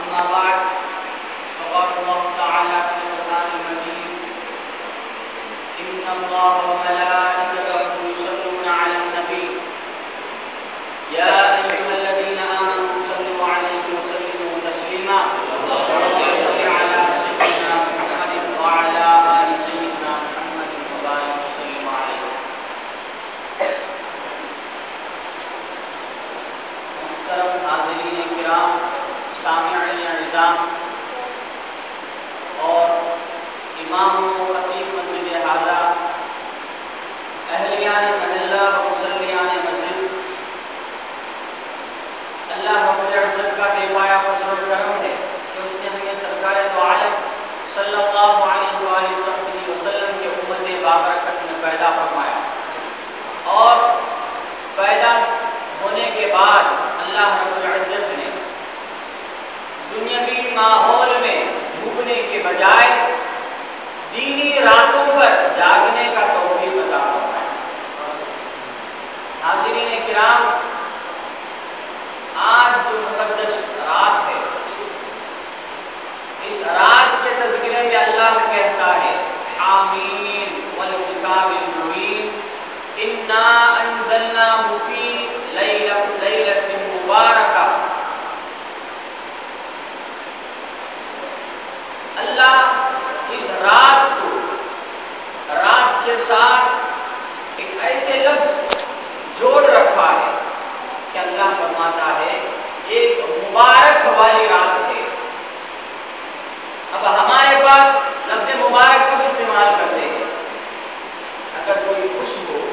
أما بعد فقال الله تعالى في القرآن المجيد إن الله وملائكته يصلون على النبي يا أيها الذين آمنوا صلوا عليه وسلموا تسليما اللهم صل على سيدنا محمد وعلى آل سيدنا محمد وبارك وسلم عليه. محترم حاضرین کرام، سامعین اعزام اور امام و خطیب مسجد حاضہ، اہلیان محلہ و مسلیان مسجد، اللہ رب العزت کا بے پایا فضل و کرم ہے کہ اس نے ہمیں سرکار دو عالم صلی اللہ علیہ وآلہ وسلم کے امت بابرکت میں پیدا فرمایا، اور پیدا ہونے کے بعد اللہ رب العزت نے دنیاوی ماحول میں ڈوبنے کے بجائے دینی راتوں پر جاگنے کا توفیق عطا فرمایا۔ حاضرین کرام، آج جو مقدس رات ہے، اس رات کے تذکرے میں اللہ کہتا ہے حامین والکتاب المبین انا انزلناہ فی لیلۃ مبارکہ۔ اللہ اس رات کو، رات کے ساتھ ایک ایسے لفظ جوڑ رکھا ہے کہ اللہ فرماتا ہے ایک مبارک والی رات ہے۔ اب ہمارے پاس لفظ مبارک کب استعمال کرتے ہیں؟ اگر کوئی خوش ہو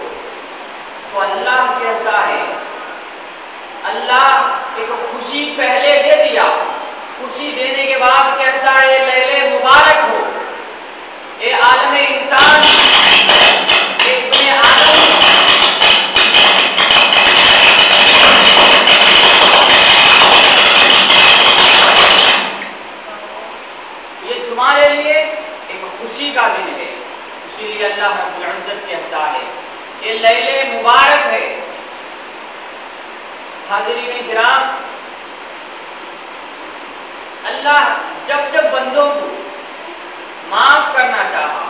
تو اللہ کہتا ہے، اللہ ایک خوشی پہلے دے دیا، خوشی دینے کے بعد کہتا ہے لیلہ مبارک ہو۔ اے عالم انسان، اے ابن آدم، یہ تمہارے لیے ایک خوشی کا دن ہے، اسی لیے اللہ رب العزت کہتا ہے یہ لیلہ مبارک ہے۔ حاضرین کرام، اللہ جب جب بندوں کو معاف کرنا چاہا،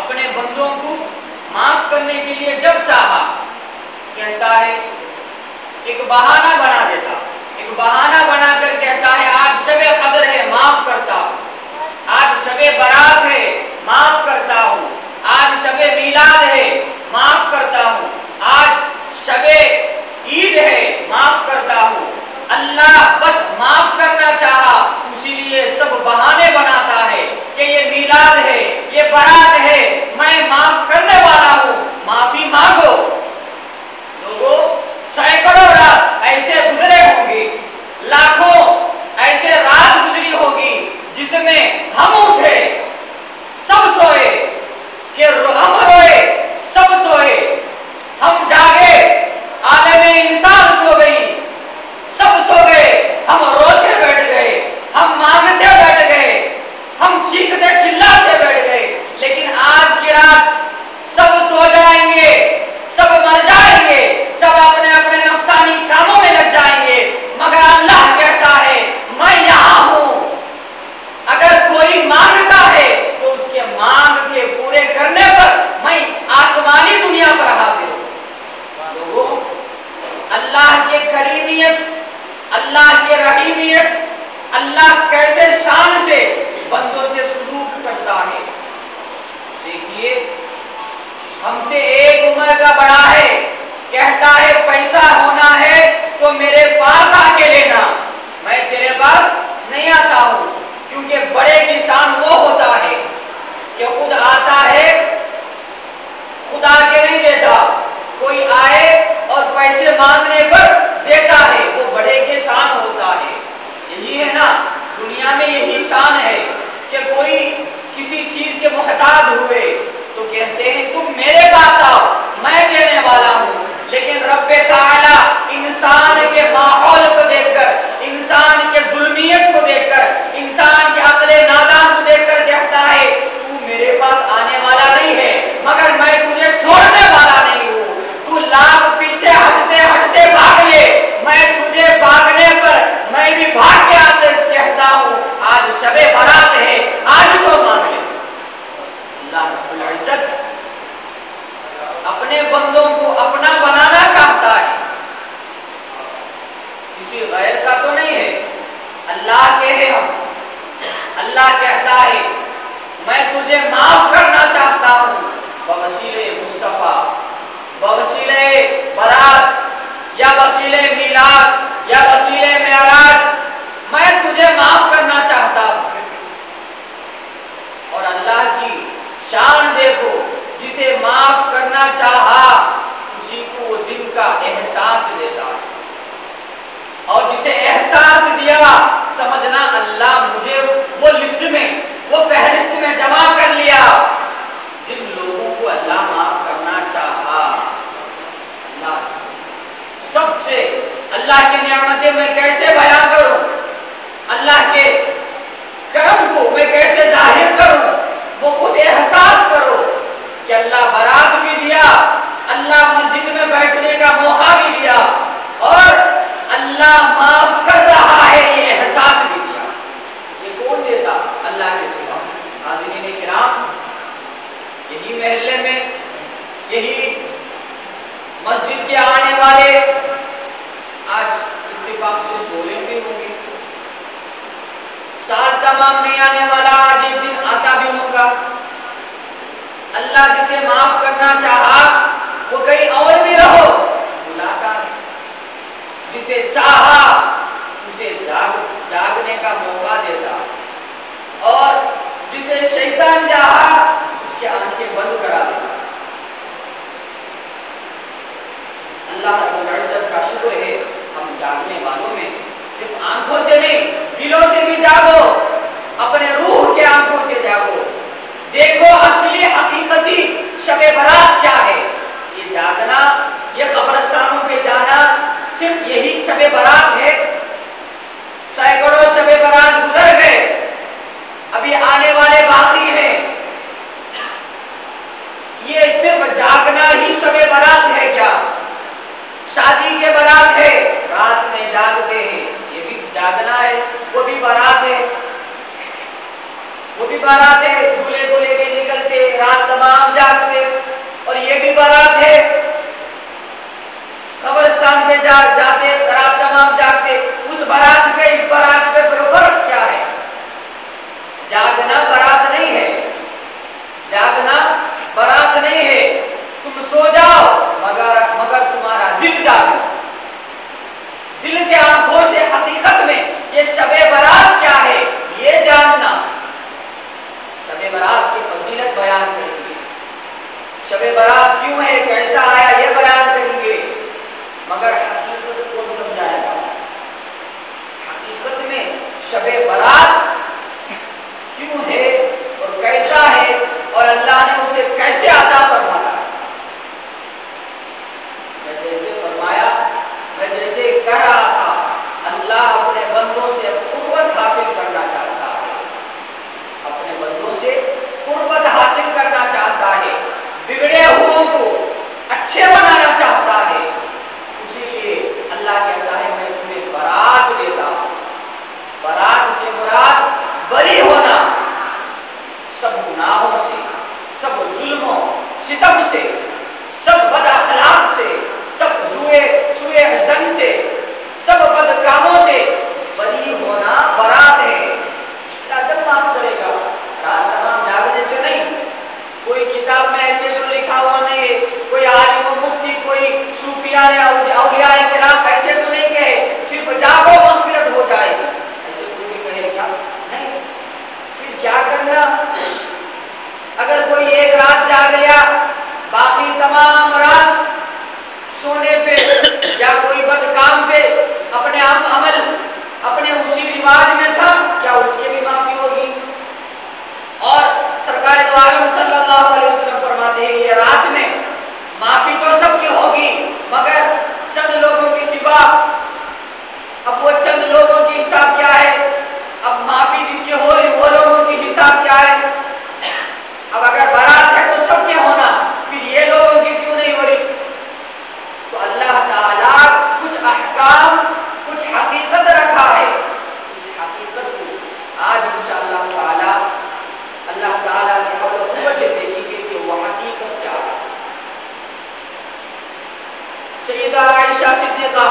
اپنے بندوں کو معاف کرنے کے لیے جب چاہا، کہتا ہے ایک بہانہ بنا دیتا، ایک بہانہ بنا کر کہتا ہے آج شب قدر ہے، معاف کرتا ہوں، آج شب برات ہے، معاف کرتا ہوں، آج شب میلاد ہے، معاف کرتا ہوں، آج شب عید ہے، معاف کرتا ہوں۔ اللہ بس معاف کرنا چاہا، اسی لیے سب بہانے بناتا ہے کہ یہ میلاد ہے، یہ برات ہے، میں معاف کرنے والا ہوں، معافی مانگو۔ لوگوں، سینکڑوں رات ایسے گزرے ہوں گے، لاکھوں ایسے رات گزری ہوگی جس میں ہم اٹھے سب سوئے، کہ ہم روئے سب سوئے، ہم جاگے عالم انسان سو گئی، سب سو گئے، ہم روتے بیٹھ گئے، ہم مانگتے بیٹھ گئے، ہم چیختے چلاتے بیٹھ گئے، لیکن آج کی رات سب سو جائیں گے، سب مر جائیں گے، سب اپنے اپنے نفسانی کاموں میں لگ جائیں گے، مگر اللہ کہتا ہے میں یہاں ہوں۔ اگر کوئی مانگتا ہے تو اس کے مانگ کے پورے کرنے پر میں آسمانی دنیا پر حاضر ہوں۔ لوگوں، اللہ کے کریمیت، اللہ کے رحیمیت، اللہ کیسے شان سے بندوں سے سلوک کرتا ہے۔ دیکھیے، ہم سے ایک عمر کا بڑا ہے، کہتا ہے پیسہ ہونا ہے تو میرے پاس آ کے لینا، میں تیرے پاس نہیں آتا ہوں، کیونکہ بڑے کی شان وہ ہوتا ہے کہ خود آتا ہے، خود آ کے نہیں دیتا، کوئی آئے اور پیسے مانگنے پر دیتا ہے، وہ بڑے کے شان ہوتا ہے۔ یہی ہے نا، دنیا میں یہی شان ہے کہ کوئی کسی چیز کے محتاج ہوئے تو کہتے ہیں تم میرے پاس آؤ، میں دینے والا ہوں۔ لیکن رب تعالیٰ انسان کے ماحول کو دیکھ کر، انسان کے ظلمیت کو دیکھ کر، انسان کے عقل نادان کو دیکھ کر کہتا ہے تو میرے پاس آنے والا نہیں ہے، مگر میں تجھے چھوڑنے والا نہیں ہوں، تو لاکھ پیچھے ہٹتے ہٹتے بھاگ لے، میں تجھے بھاگنے پر میں بھی بھاگ کے तमाम नहीं आने वाला, आज एक दिन आता भी होगा। अल्लाह जिसे माफ करना चाहा वो कहीं और भी रहो बुलाता है, जिसे चाहा उसे जागने का मौका देता, और जिसे शैतान चाहा उसकी आंखें बंद करा देता। अल्लाह रब्बुल इज्जत का शुक्र है, हम जागने वालों में सिर्फ आंखों से नहीं दिलों से भी जागो, अपने रूह के आंखों से जागो। देखो असली हकीकती शबे बारात क्या है। ये जागना, ये कब्रिस्तानों पे जाना, सिर्फ यही शबे बारात है। सैकड़ों शबे बारात गुजर गए, अभी आने वाले बाकी हैं। ये सिर्फ जागना ही शबे बारात है क्या? शादी के बारात है, रात में जागते हैं, ये भी जागना है, वो भी बारात है, वो भी बारात है। दूल्हे को लेके निकलते, रात तमाम जागते, और ये भी बारात है। कब्रिस्तान पे जाते, रात तमाम जागते। उस बारात पे इस बारात पे फिर फर्क क्या है? जागना बारात नहीं है, जागना बारात नहीं है। तुम सो जाओ मगर तुम्हारा दिल जागे। दिल के आंखों से हकीकत में ये शबे बारात क्या है ये जानना। शबे बारात की फजीलत बयान करेंगे, शबे बारात क्यों है, कैसा आया, ये बयान करेंगे, मगर हकीकत कौन समझाएगा? हकीकत में शबे बारात क्यों है और कैसा है, और अल्लाह ने उसे कैसे अता फरमाया। मैं जैसे फरमाया, मैं जैसे कह रहा था, अल्लाह अपने बंदों से कुर्बत हासिल करना चाहता है, अपने बंदों से कुर्बत हासिल करना चाहता है, बिगड़े हुओं को अच्छे बनाना चाहता है। इसीलिए अल्लाह कहता है मैं तुम्हें बारात देता हूं। बारात से मुराद बरी होना, सब गुनाहों से, सब जुल्मों सितम से, सब बद अखलाक से, सब सुए जन से, सब बद कामों से बरी होना बारात है। जब माफ करेगा, रात तमाम जागने से नहीं। कोई किताब में ऐसे तो लिखा हुआ नहीं है, कोई आलिम मुफ्ती, कोई सूफिया या औलिया किराम ऐसे तो नहीं कहे सिर्फ जागो मग़फ़िरत हो जाएगी, ऐसे कोई भी कहे क्या? नहीं। फिर क्या करना? अगर कोई एक रात जाग लिया, बाकी तमाम रात सोने पे या कोई बदकाम पे अपने अमल अपने उसी रिवाज में था, क्या उसके भी माफी होगी? और सरकार दो आलम सल्लल्लाहु अलैहि वसल्लम फरमाते हैं ये रात में माफी तो सबकी होगी, मगर चंद लोगों की सिवा। अब वो चंद लोगों की हिसाब क्या है? अब माफी जिसकी हो रही वो लोगों की हिसाब क्या है? अब अगर बारात है तो सबके होना, फिर ये लोगों की क्यों नहीं हो रही? तो अल्लाह ताला कुछ अहकाम, कुछ हकीकत रखा है। इस हकीकत को आज इंशाअल्लाह ताला अल्लाह ताला के हौल व कुव्वत से देखेंगे कि वो हकीकत क्या है। सैयदा आयशा सिद्दीक़ा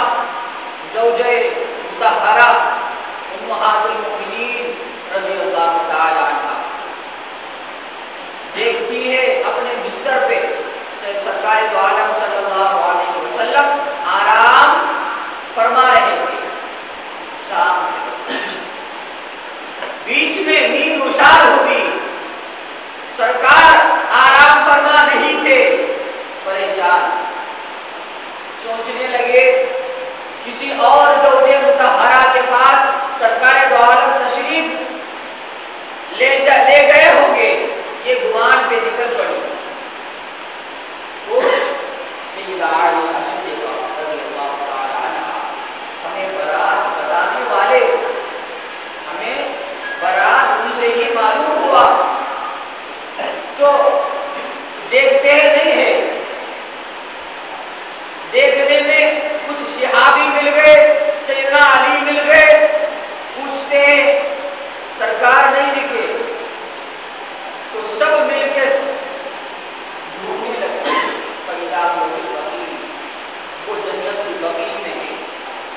ज़ौजे मुतहहरा उम्महातुल मोमिनीन रज़ियल्लाहु ताला अन्हा देखती है अपने बिस्तर पे सरकार दो आलम सल्लल्लाहु अलैहि वसल्लम आराम फरमा रहे थे। शाम बीच में नींद उछाल हुई, सरकार आराम फरमा नहीं थे, परेशान। सोचने लगे किसी और ज़ौजे मुतहहरा के पास सरकार दो आलम तशरीफ ले गए होंगे, ये गुमान पे निकल पड़ी। तो सैयदा आयशा सिद्दीक़ा रज़ियल्लाहु ताला अन्हा हमें बारात बताने वाले, हमें बारात उनसे ही मालूम हुआ, तो देखते नहीं है। देखने में कुछ सहाबी मिल गए, सैयदना अली मिल गए, पूछते सरकार नहीं दिखे, तो सब मिलके ढूंढने लगते। वो जन्नत की बगी में है,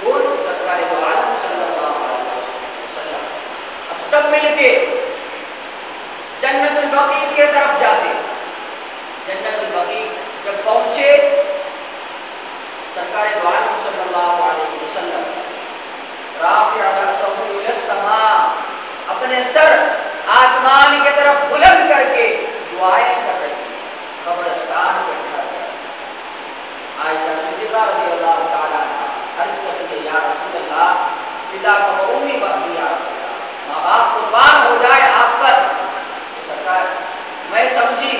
वो सरकार दो आलम सल्लल्लाहु अलैहि वसल्लम। अब सब मिलके जन्नतुल बकी के तरफ जाते। जन्नतुल बकी जब पहुंचे, सरकार दो आलम सल्लल्लाहु अलैहि वसल्लम राफ़िअ रअसहु इला समा, अपने सर आसमान की तरफ बुलंद करके दुआएं कर रहे थे, कब्रिस्तान पे खड़े। आयशा सिद्दीक़ा रज़ियल्लाहु ताला अन्हा अर्ज़ करती है, या रसूल अल्लाह, पिता को उम्मी बाकी या रसूल अल्लाह, माँ बाप कुर्बान हो जाए आप पर। तो सरकार, मैं समझी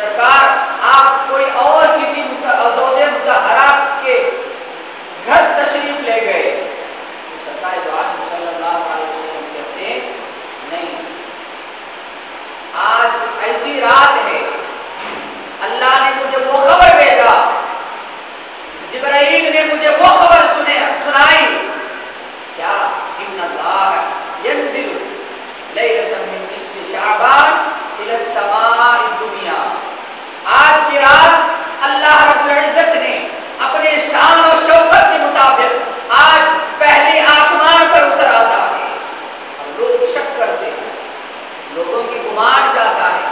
सरकार आप कोई और किसी ज़ौजे मुतहरा के घर तशरीफ ले गए। तो सरकार दो आलम सल्लल्लाहु अलैहि वसल्लम कहते हैं, नहीं, आज ऐसी रात है, अल्लाह ने मुझे वो खबर भेजा, जिब्राइल ने मुझे वो खबर सुनाई, क्या इन्नल्लाह यंज़िलु लैलतन मिन निस्फ़ि शाबान इला समाई दुनिया। आज की रात अल्लाह रब्बुल इज़्ज़त ने अपने शान और शौकत के मुताबिक आज पहले आसमान पर उतर आता है। अब लोग शक करते हैं, लोगों की गुमान जाता है,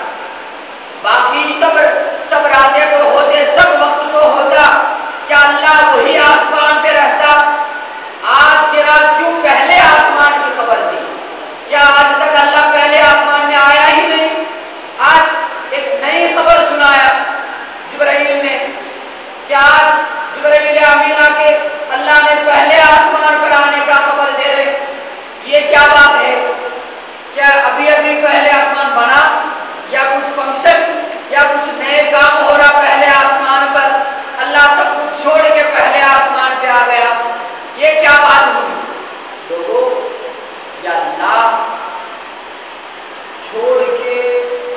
बाकी सब रातें तो होते, सब वक्त तो होता, क्या अल्लाह वही आसमान पे रहता? आज की रात क्यों पहले आसमान की खबर दी? क्या आज तक अल्लाह पहले आसमान में आया ही नहीं? आज एक नई खबर सुनाया जिब्राइल ने, क्या आज जिब्राइल अमीना के अल्लाह ने पहले आसमान पर आने का खबर दे रहे? ये क्या बात है? क्या अभी अभी पहले आसमान बना, या कुछ फंक्शन या कुछ नए काम हो रहा पहले आसमान पर? अल्लाह सब कुछ छोड़ के पहले आसमान पे आ गया, ये क्या बात हुई? लोगों, या अल्लाह छोड़ के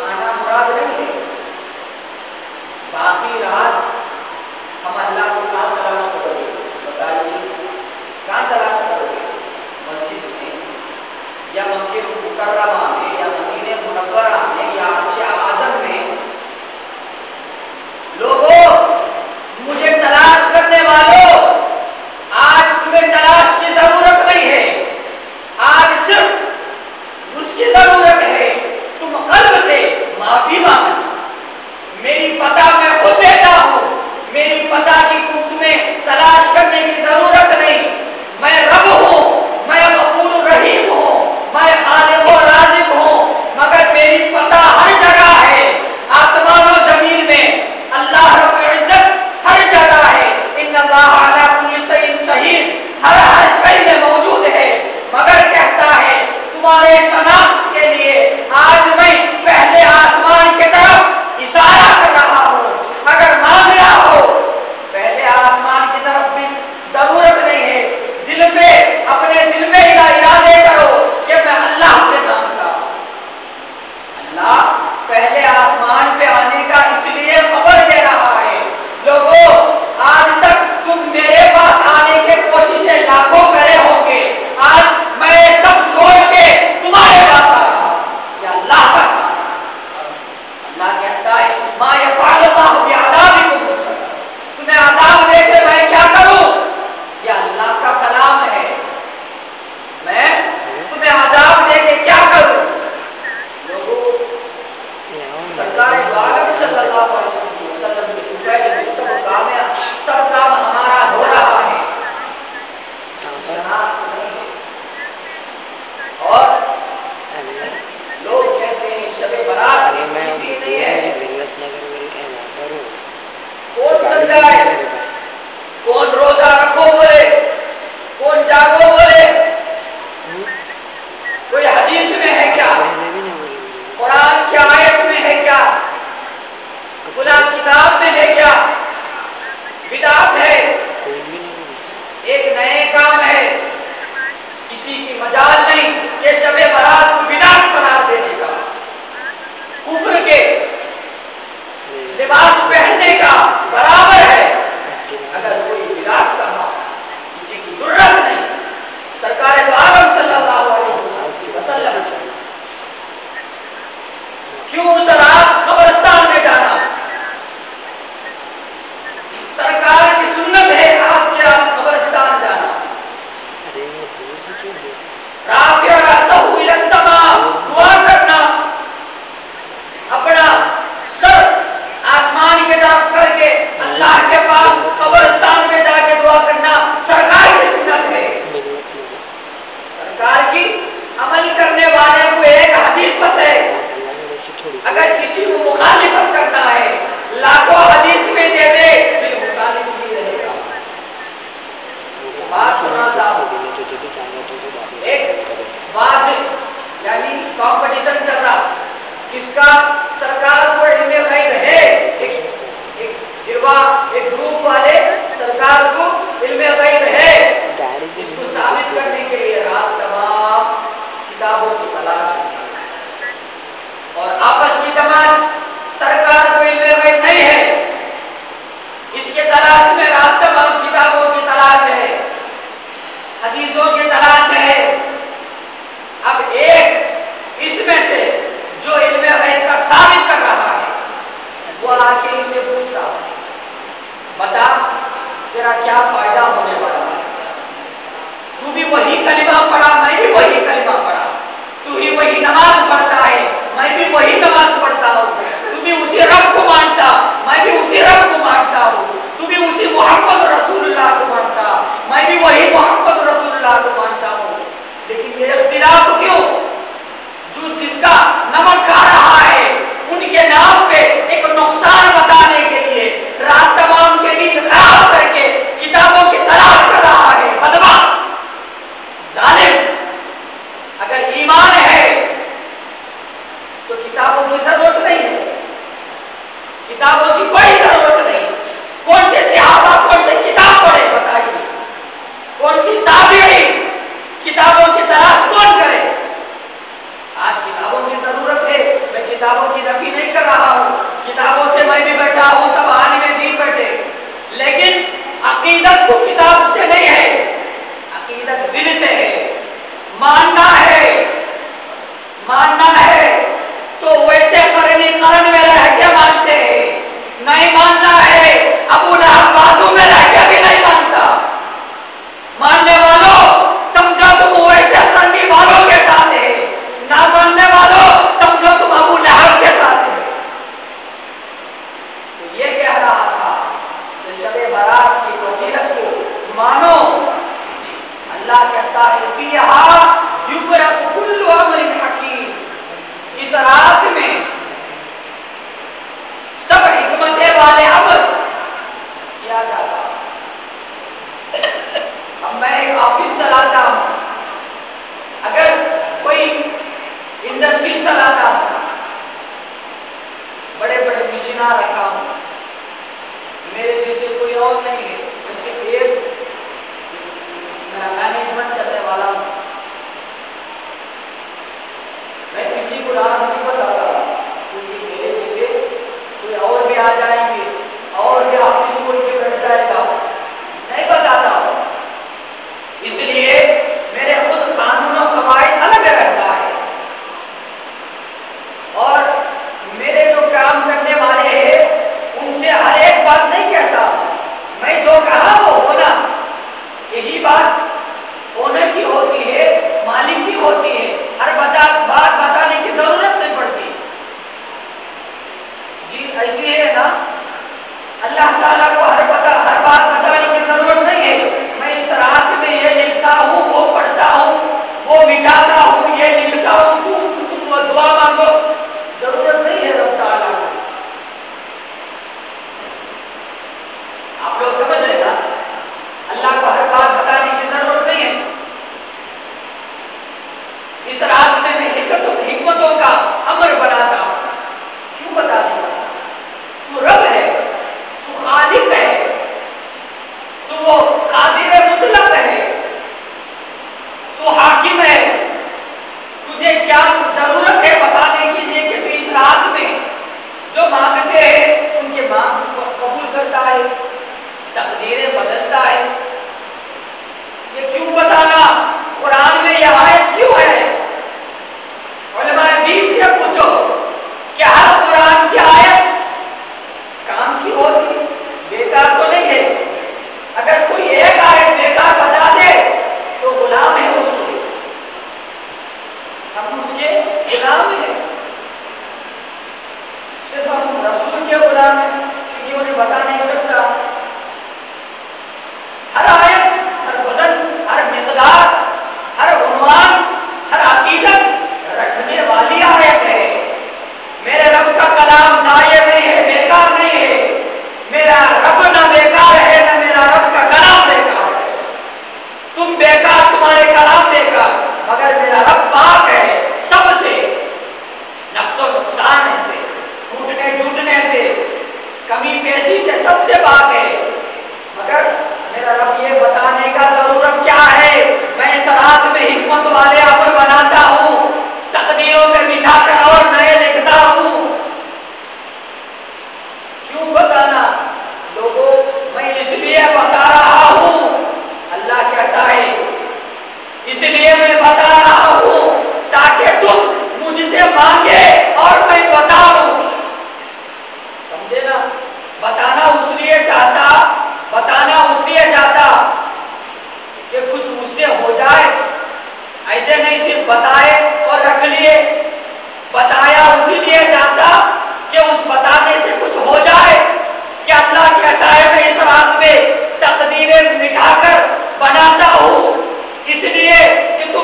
आना मुराद नहीं है। बाकी रात हम अल्लाह को कहाँ तलाश करोगे? बताइए, कहाँ तलाश करोगे? मस्जिद में, या मक्के मुकर्रमा में, या मदीने मुनव्वरा में, या अर्श आज़म में? लोगों, मुझे तलाश करने वालों, आज तुम्हें तलाश की जरूरत नहीं है, आज सिर्फ उसकी जरूरत है तुम कल्ब से माफी मांगना। मेरी पता मैं खुद देता हूं, मेरी पता की तुम्हें तलाश करने की जरूरत नहीं। मैं रब हूं, मैं गफूर रहीम हूं, मैं खालिक और राज़िक हूं, मगर मेरी पता हर जगह है, आसमान और जमीन में। अल्लाह रब्बुल इज़्ज़त हर जगह है, इन्नल्लाह अला कुल्ली शैइन शहीद, हर शय में मौजूद है, मगर कहता है तुम्हारे शनाख्त के लिए आज मैं पहले आसमान की तरफ इशारा कर रहा हूं। अगर मांगना हो पहले आसमान की तरफ भी जरूरत नहीं है, दिल में, अपने दिल में इरादे करो कि मैं अल्लाह से मांगता। अल्लाह पहले आसमान पे आने का इसलिए खबर दे रहा है। लोगों, आज तक तुम मेरे पास आने के कोशिशें लाखों करे होंगे, आज मैं सब छोड़ के तुम्हारे लाखों हदीस में दे दे, बिल मुखालिफ ही रहेगा। बात सुना था, एक बात यानी कंपटीशन चल रहा, किसका? सरकार को इल्मे गैब है, एक गिरवा, एक ग्रुप वाले सरकार को इल्मे गैब है, इसको साबित करने के लिए रात तमाम किताबों की तलाश है। और आपस की जमात सरकार को इल्मे गैब नहीं है, इसके तलाश में रात तमाम किताबों की तलाश है, हदीसों की तलाश है। अब एक इसमें से जो इल्मे गैब का साबित कर रहा है, वो आके इससे पूछता, बता तेरा क्या फायदा होने वाला है? तू भी वही कलिमा पढ़ा, मैं भी वही कलिमा पढ़ा, तू ही वही नमाज पढ़ता है, मैं भी वही नमाज पढ़ता हूँ, तू भी उसी रब को मानता, मैं भी उसी रब को मानता हूँ, तू भी उसी मोहम्मद रसूलुल्लाह को मानता, मैं भी वही मोहम्मद रसूलुल्लाह को मानता हूँ, लेकिन ये इख्तिलाफ क्यों? जो जिसका नमक खा रहा है उनके नाम पे एक नुकसान बताने के लिए रात तमाम के नींद खराब करके किताबों की तलाश कर रहा है। बदबा, जालिम, अगर ईमान है तो किताबों की जरूरत नहीं है, किताबों की कोई जरूरत नहीं। कौन से सहाबा कौन से किताब पढ़े बताइए, कौन सी ताबीई किताबों की तलाश कौन करे? आज किताबों की जरूरत है, मैं किताबों की नफी नहीं कर रहा हूँ, किताबों से मैं भी बैठा हूँ, सब आलिम दीन बैठे, लेकिन अकीदत को किताब से नहीं है, अकीदत दिल से है। मानना है तो वैसे करण में रह के मानते हैं, नहीं मानना है अबू लहब बाजू में रह के भी नहीं मानता। मानने वालों समझो तुम वैसे करने वालों के साथ है, ना मानने वालों समझो तुम अबू लहब के साथ है। तो ये कह रहा था कि शबे बारात की फजीलत को मानो। अल्लाह कहता है फीहा युफरकु कुल्लु अमरिन हकीम, इस रात में सब हिकमतें वाले अमर किया जाता। अब मैं एक ऑफिस चलाता हूं, अगर कोई इंडस्ट्री चलाता हूं, बड़े बड़े मशीना रखा हूं, मेरे जैसे कोई और नहीं है, मैं सिर्फ एक मैनेजमेंट करने वाला हूं। मैं किसी को राज नहीं बताता, क्योंकि मेरे जैसे कोई और भी आ जाएंगे और भी ऑफिस खोल के बैठ जाएगा, नहीं बताता। इसलिए मेरे खुद कानून और कवायद अलग रहता है, और मेरे जो काम करने वाले हैं उनसे हर एक बात नहीं कहता। मैं जो कहा वो होना, यही बात ओनर की होती है, मालिक की होती है, हर बात बताने की जरूरत नहीं पड़ती। जी ऐसी है ना, अल्लाह ताला को हर बात बताने की जरूरत नहीं है। मैं इस रात में ये लिखता हूँ, वो पढ़ता हूँ, वो मिटाता हूँ, ये लिखता हूँ, तुम दुआ मांगो, जरूरत नहीं है रब ताला को। आप लोग समझ रहे ना, अल्लाह को हर बात बताने की जरूरत नहीं है। इस रात में मैं हिकमतों का अमर बनाता हूं। क्यों बताने का? तू रब है, तू खालिक है, तू वो कादिर मुतलक है, तू हाकिम है। तुझे क्या जरूरत है बताने के लिए कि तू इस रात में जो मांगते हैं उनके मांग को कबूल करता है, तकदीरें बदलता है। ये क्यों बताना? कुरान में यह आयत क्यों है? उलमाए दीन से पूछो, क्या हर कुरान की आयत काम की होती? बेकार तो नहीं है। अगर कोई एक आयत बेकार बता दे तो गुलाम है उसके, हम उसके गुलाम हैं। सिर्फ हम रसूल के गुलाम हैं क्योंकि उन्हें बता नहीं सकता। हर आयत, हर वजन, हर मिक़दार, हर उन्वान, हर अकीदत रखने वाली आयत है। मेरे रब का कलाम ज़ाया नहीं है, बेकार नहीं है।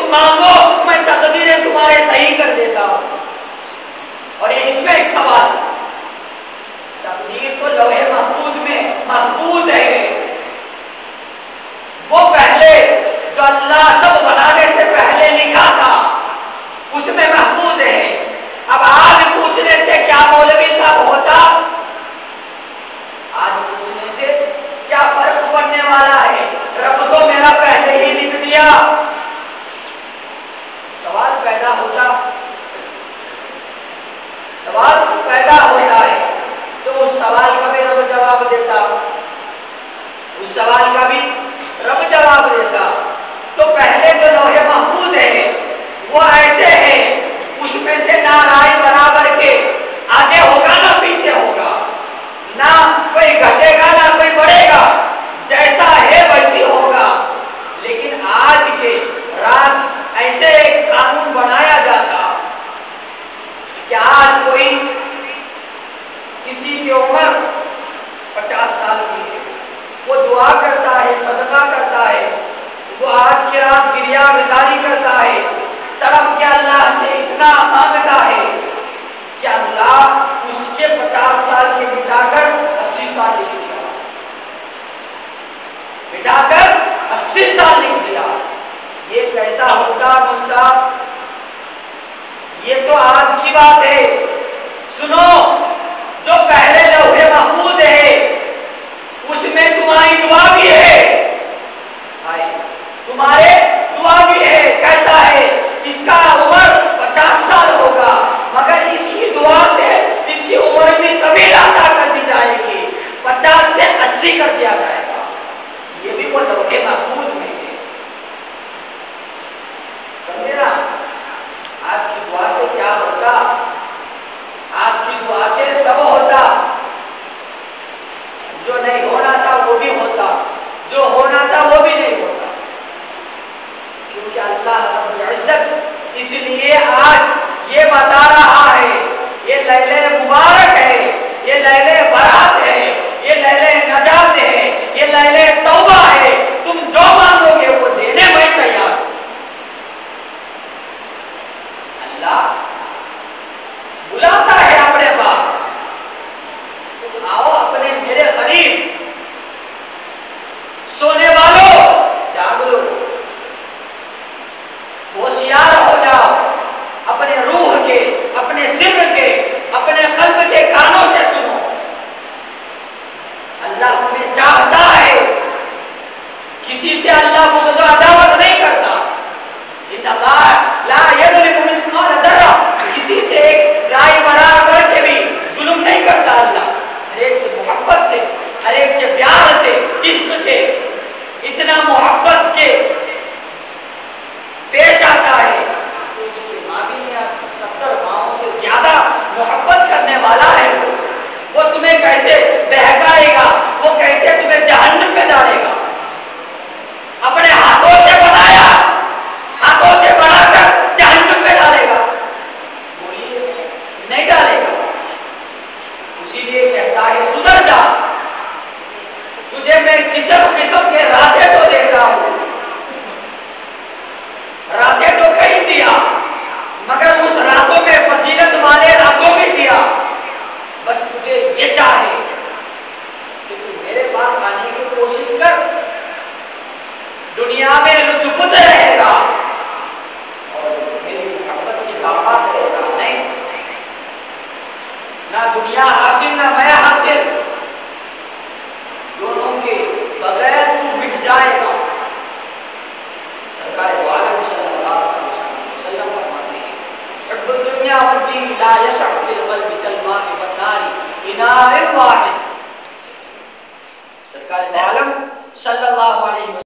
تم مانگو میں تقدیریں تمہارے صحیح کر دیتا ہوں. اور اس میں ایک سوال، تقدیر تو لوح محفوظ میں محفوظ ہے، وہ پہلے جو اللہ سب بنانے سے پہلے لکھا تھا اس میں محفوظ ہے. اب آج پوچھنے سے کیا مولوی صاحب ہوتا، آج پوچھنے سے کیا فرق پڑنے والا ہے؟ رب تو میرا پہلے ہی لکھ دیا. سوال پیدا ہوتا ہے تو اس سوال کا بھی رب جواب دیتا، اس سوال کا بھی رب جواب دیتا. تو پہلے جو لوح محفوظ ہے وہ ایسے ہے، اس میں سے نہ رائے برابر کے آگے ہوگا نہ پیچھے ہوگا، نہ کوئی گھٹے گا نہ کوئی بڑھے گا، جیسا ہے ویسی ہوگا. لیکن آج کے راج ایسے ایک قانون بنایا جاتا کہ آج کوئی کسی کی عمر 50 سال کی ہے، وہ دعا کرتا ہے، صدقہ کرتا ہے، وہ آج کی رات گریا گزاری کرتا ہے، تڑپ کے اللہ سے اتنا مانگتا ہے کہ اللہ اس کے 50 سال کے مٹا کر 80 سال لکھ دیا، مٹا کر 80 سال لکھ دیا. یہ کیسا ہوتا مول صاحب؟ یہ تو آج کی بات ہے. سنو، جو پہلے لوح محفوظ ہے اس میں تمہاری دعا بھی ہے، تمہارے دعا بھی ہے. کیسا ہے؟ اس کا عمر 50 سال ہوگا مگر اس کی دعا سے اس کی عمر میں طویل عطا کر دی جائے گی، 50 سے 80 کر دیا جائے گا. یہ بھی وہ لوح محفوظ میں ہے. سمجھے نا؟ آج کی دعا سے کیا ہوتا؟ آج کی دعا سے سب ہوتا، جو نہیں ہونا تھا وہ بھی ہوتا، جو ہونا تھا وہ بھی نہیں ہوتا. کیونکہ اللہ رب العزت اس لیے آج یہ بتا رہا ہے، یہ لیلہ مبارک ہے، یہ لیلہ برات ہے، یہ لیلہ نجات ہے، یہ لیلہ توبہ ہے. تم جو مانگو گے وہ دینے میں تیار. اللہ بلاتا ہے اپنے پاس، تم آؤ اپنے میرے قریب. سونے والوں جاگ لو، ہوشیار ہو جاؤ، اپنے روح کے، اپنے سر کے، اپنے قلب کے کانوں سے سنو. اللہ تمہیں چاہتا ہے، کسی سے اللہ بغض و عداوت نہیں کرتا. ان اللہ لا یظلم مثقال ذرہ، کسی سے ایک رائے برابر کے بھی ظلم نہیں کرتا. اللہ ہر ایک سے محبت سے، ہر ایک سے پیار سے، عشق سے، اتنا محبت کے پیش آتا ہے. تو اس کی ماں بھی نہیں آتی، 70 ماؤں سے زیادہ محبت کرنے والا ہے. وہ تمہیں کیسے بہکائے گا، وہ کیسے تمہیں جہنم میں ڈالے گا؟ اپنے ہاتھوں سے بنایا، ہاتھوں سے بنا کر جہنم میں ڈالے گا؟ بولیے، نہیں ڈالے گا. اسی لیے کہتا ہے سدھر جا، تجھے میں قسم قسم کے راتیں تو دیتا ہوں. راتیں تو کہیں دیا مگر اس راتوں میں فضیلت والے راتوں میں دیا. بس تجھے یہ چاہے کہ تو میرے پاس آنے کی کوشش کر، دنیا میں لطف رہے گا اور میری محبت کی باقات رہے گا. نہیں، نہ دنیا حاصل نہ میں حاصل، دونوں کے بغیر تو مٹ جائے گا. سرکار دو عالم صلی اللہ علیہ وسلم فرماتے ہیں، حب الدنیا والدین لا یسع فی القلب کالماء والنار اناء واحد. سرکار دو عالم صلی اللہ علیہ وسلم